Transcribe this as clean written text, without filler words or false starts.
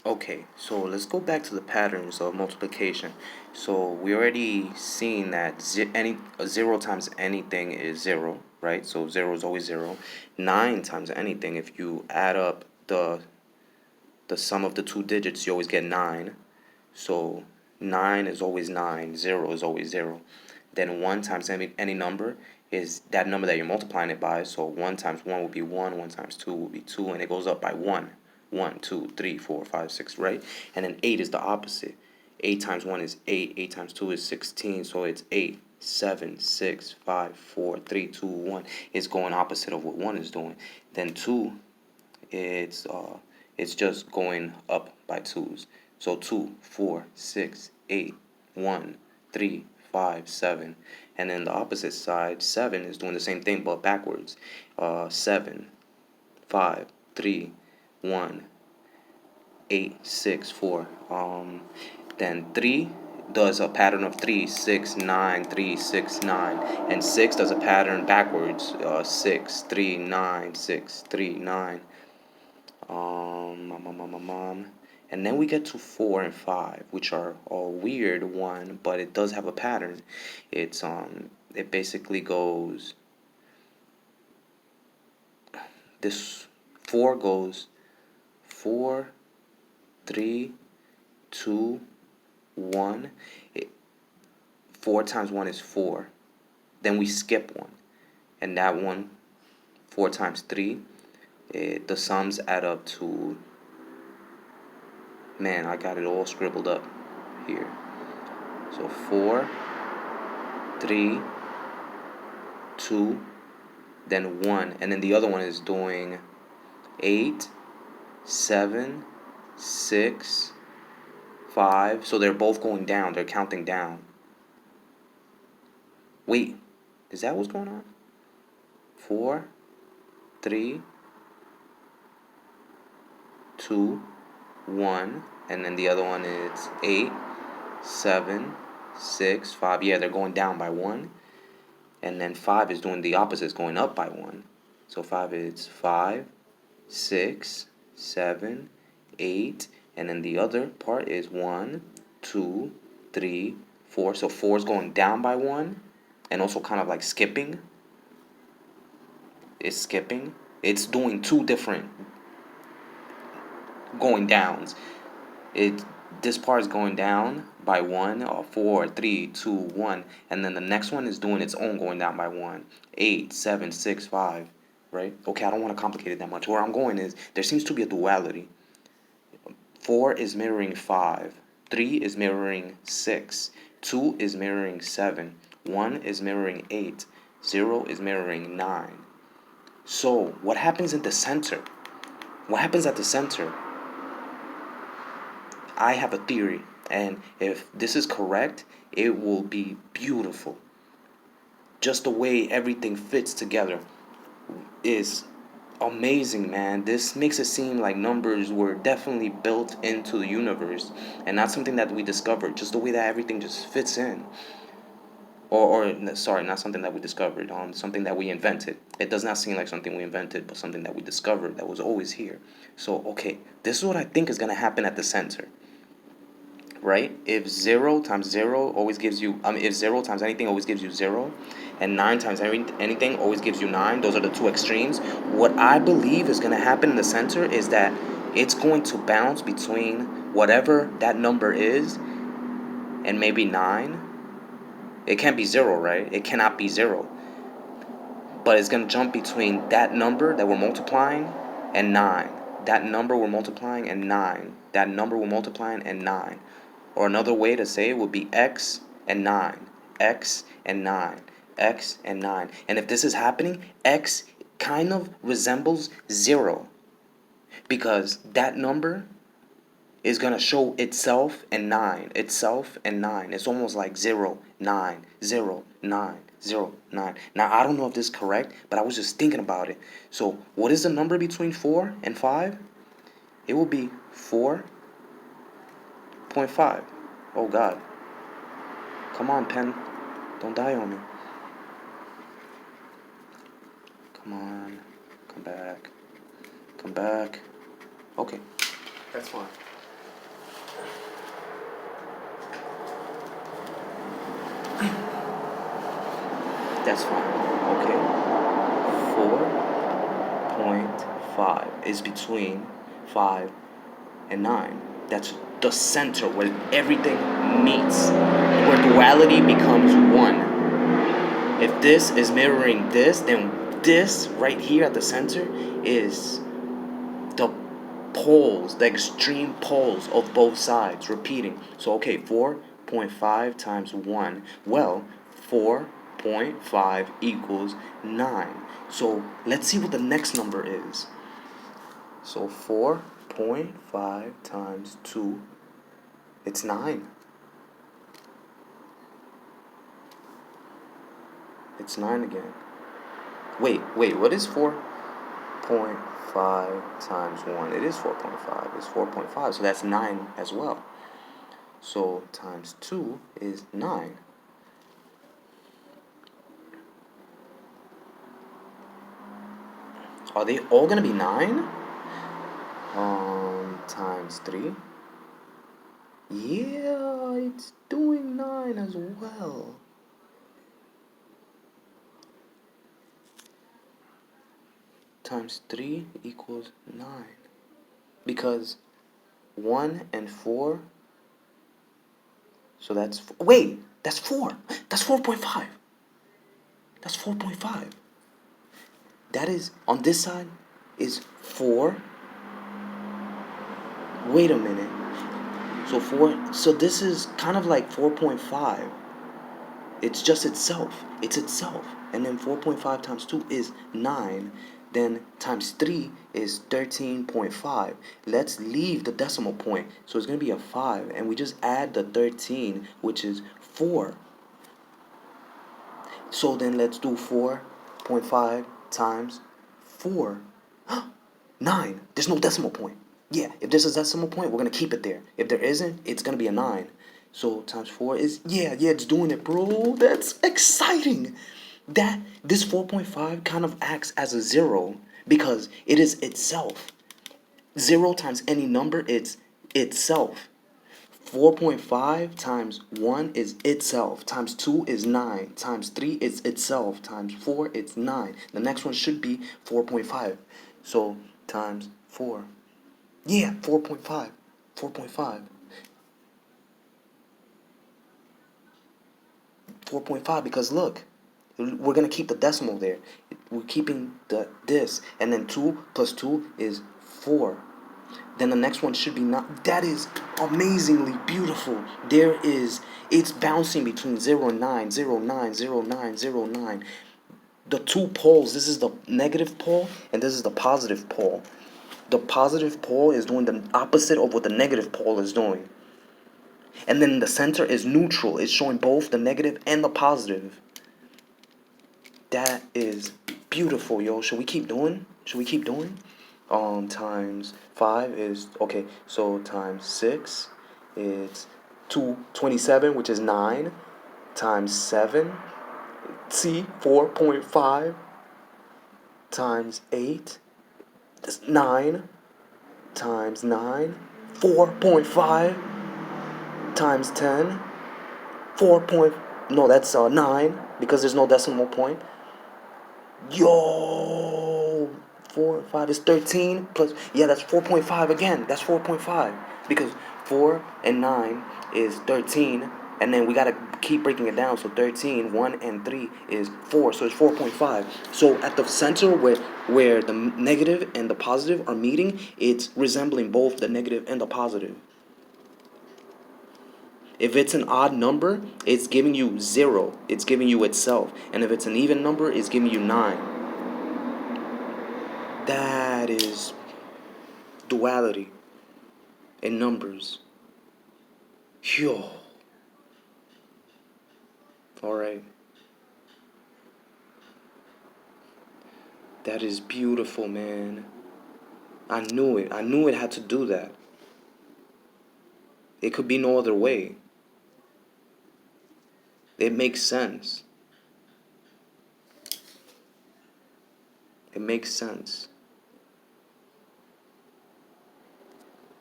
Okay, so let's go back to the patterns of multiplication. So we already seen that zero times anything is zero, right? So zero is always zero. 9 times anything, if you add up the sum of the two digits, you always get 9. So 9 is always 9, 0 is always 0. Then 1 times any number is that number that you're multiplying it by. So 1 times 1 will be 1, 1 times 2 will be 2, and it goes up by 1. 1, 2, 3, 4, 5, 6, right? And then 8 is the opposite. 8 times 1 is 8, 8 times 2 is 16, so it's 8, 7, 6, 5, 4, 3, 2, 1. It's going opposite of what 1 is doing. Then 2, it's it's just going up by twos. So 2, 4, 6, 8, 1, 3, 5, 7. And then the opposite side, 7 is doing the same thing but backwards. 7, 5, 3, 1, 8, 6, 4. Then 3 does a pattern of 3, 6, 9, 3, 6, 9. And 6 does a pattern backwards. 6, 3, 9, 6, 3, 9. And then we get to 4 and 5, which are a weird one, but it does have a pattern. It basically goes, this 4 goes 4, 3, 2, 1. 4 times 1 is 4. Then we skip 1. And that one, 4 times 3, the sums add up to, man, I got it all scribbled up here. So 4, 3, 2, then 1. And then the other one is doing 8, 7, 6, 5. So they're both going down. They're counting down. Wait, is that what's going on? 4, 3, 2, 1. And then the other one is 8, 7, 6, 5. Yeah, they're going down by 1. And then 5 is doing the opposite, it's going up by 1. So 5 is 5, 6, 7, 8. And then the other part is 1, 2, 3, 4. So 4 is going down by 1 and also kind of like skipping. It's skipping. It's doing two different going downs. This part is going down by 1, or 4, 3, 2, 1, and then the next one is doing its own going down by 1. 8, 7, 6, 5, right? Okay, I don't want to complicate it that much. Where I'm going is there seems to be a duality. 4 is mirroring 5, 3 is mirroring 6, 2 is mirroring 7, 1 is mirroring 8, 0 is mirroring 9. So what happens at the center? What happens at the center? I have a theory, and if this is correct, it will be beautiful. Just the way everything fits together is amazing, man. This makes it seem like numbers were definitely built into the universe and not something that we discovered, just the way that everything just fits in. Or sorry, not something that we discovered, something that we invented. It does not seem like something we invented, but something that we discovered that was always here. So, okay, this is what I think is going to happen at the center. Right? If 0 times 0 always gives you, if 0 times anything always gives you 0, and 9 times anything always gives you 9, those are the two extremes. What I believe is going to happen in the center is that it's going to bounce between whatever that number is and maybe 9. It can't be 0, right? It cannot be 0. But it's going to jump between that number that we're multiplying and 9. That number we're multiplying and 9. That number we're multiplying and 9. Or another way to say it would be x and 9. X and 9. X and 9. And if this is happening, x kind of resembles 0. Because that number is going to show itself and 9. Itself and 9. It's almost like 0, 9, 0, 9. 0, 9. Now, I don't know if this is correct, but I was just thinking about it. So, what is the number between 4 and 5? It will be 4.5. Oh, God. Come on, pen. Don't die on me. Come on. Come back. Come back. Okay. That's fine. That's fine. Okay. 4.5 is between 5 and 9. That's the center where everything meets, where duality becomes one. If this is mirroring this, then this right here at the center is the poles, the extreme poles of both sides, repeating. So, okay, 4.5 times 1. Well, 4.5 equals 9. So, let's see what the next number is. So, 4.5 times 2, it's 9. It's 9 again. Wait, what is 4.5 times 1? It is 4.5. It's 4.5, so that's 9 as well. So times 2 is 9. Are they all going to be 9? Times 3. Yeah, it's doing 9 as well. Times 3 equals 9. Because 1 and 4. So that's... Wait, that's 4. That's 4.5. That's 4.5. That is, on this side, is 4. Wait a minute. So 4, so this is kind of like 4.5. It's just itself. It's itself. And then 4.5 times 2 is 9. Then times 3 is 13.5. Let's leave the decimal point. So it's going to be a 5. And we just add the 13, which is 4. So then let's do 4.5 times 4. 9. There's no decimal point. Yeah, if there's a decimal point, we're going to keep it there. If there isn't, it's going to be a 9. So times 4 is, yeah, it's doing it, bro. That's exciting. This 4.5 kind of acts as a 0 because it is itself. 0 times any number, it's itself. 4.5 times 1 is itself. Times 2 is 9. Times 3 is itself. Times 4, it's 9. The next one should be 4.5. So times 4. Yeah, 4.5. 4.5. 4.5 because look, we're going to keep the decimal there. We're keeping this. And then 2 plus 2 is 4. Then the next one should be not. That is amazingly beautiful. It's bouncing between 0 and 9, 0, 9, 0, 9, 0, 9. The two poles, this is the negative pole and this is the positive pole. The positive pole is doing the opposite of what the negative pole is doing. And then the center is neutral. It's showing both the negative and the positive. That is beautiful, yo. Should we keep doing? Times 5 is, okay, so times 6 is 227, which is 9. Times 7, see, 4.5. Times 8, that's 9. Times 9, 4.5. Times 10, 4 point, no, that's 9, because there's no decimal point. Yo, 4 and 5 is 13 plus, yeah, that's 4.5 again. That's 4.5 because 4 and 9 is 13, and then we gotta keep breaking it down. So 13, 1 and 3 is 4, so it's 4.5. So at the center where the negative and the positive are meeting, it's resembling both the negative and the positive. If it's an odd number, it's giving you 0. It's giving you itself. And if it's an even number, it's giving you 9. That is duality in numbers. Yo. Alright. That is beautiful, man. I knew it. I knew it had to do that. It could be no other way. It makes sense. It makes sense.